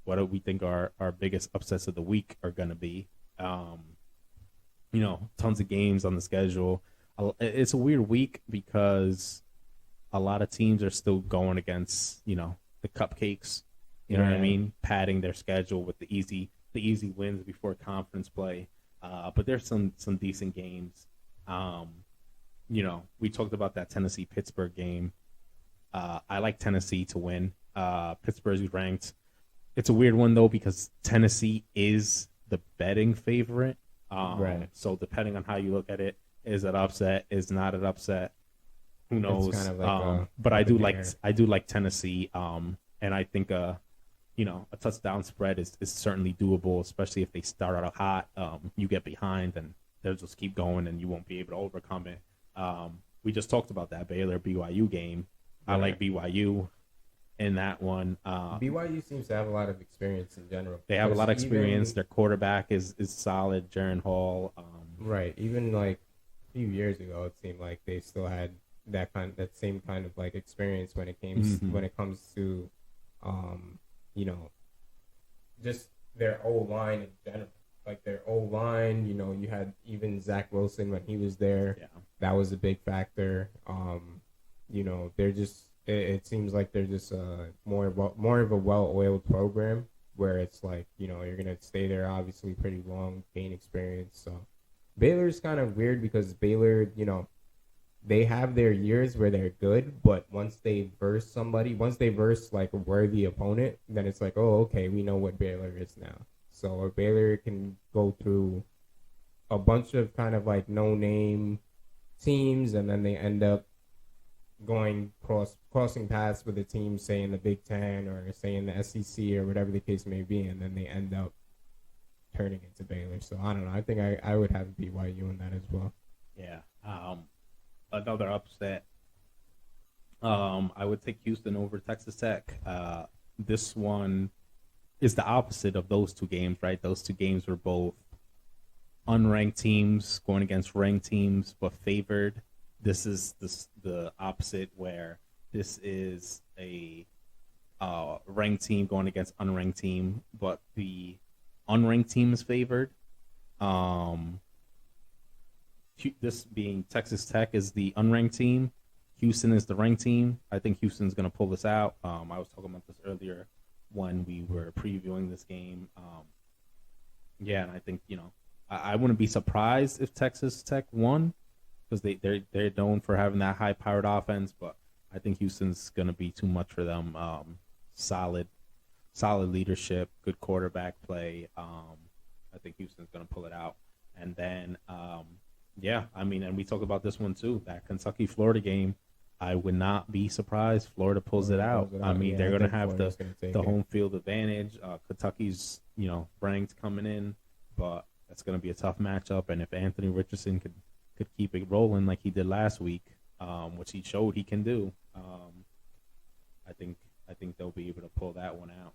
what do we think our biggest upsets of the week are going to be. Tons of games on the schedule. It's a weird week because a lot of teams are still going against, the cupcakes. You know what I mean? Padding their schedule with the easy wins before conference play. But there's some decent games. We talked about that Tennessee-Pittsburgh game. I like Tennessee to win. Pittsburgh's ranked. It's a weird one, though, because Tennessee is the betting favorite. Right. So depending on how you look at it, is it upset? Is not an upset? Who knows? It's kind of like but I do like Tennessee. And I think a touchdown spread is certainly doable, especially if they start out hot. You get behind and they'll just keep going, and you won't be able to overcome it. We just talked about that Baylor Byu game. I like BYU in that one. BYU seems to have a lot of experience in general. They have a lot of experience. Their quarterback is solid, Jaren Hall. Right. Even like a few years ago, it seemed like they still had that same kind of like experience when it comes to, just their O-line in general. Like their O-line, you had even Zach Wilson when he was there. Yeah. That was a big factor. They're just. It seems like they're just more of a well-oiled program where it's like, you're going to stay there obviously pretty long, gain experience. So Baylor's kind of weird because Baylor, they have their years where they're good, but once they verse like a worthy opponent, then it's like, oh, okay, we know what Baylor is now. So Baylor can go through a bunch of kind of like no-name teams, and then they end up crossing paths with a team, say in the Big Ten or say in the SEC or whatever the case may be, and then they end up turning into Baylor. So I don't know. I think I would have BYU in that as well. Yeah. Another upset. I would take Houston over Texas Tech. This one is the opposite of those two games, right? Those two games were both unranked teams going against ranked teams, but favored. This is the opposite, where this is a ranked team going against unranked team, but the unranked team is favored. This being Texas Tech is the unranked team. Houston is the ranked team. I think Houston's going to pull this out. I was talking about this earlier when we were previewing this game. And I think, I wouldn't be surprised if Texas Tech won, because they're known for having that high-powered offense, but I think Houston's going to be too much for them. Solid leadership, good quarterback play. I think Houston's going to pull it out. And then, and we talk about this one too, that Kentucky-Florida game. I would not be surprised Florida pulls it out. They're going to have the home field advantage. Kentucky's, ranked coming in, but that's going to be a tough matchup. And if Anthony Richardson could keep it rolling like he did last week, which he showed he can do, I think they'll be able to pull that one out.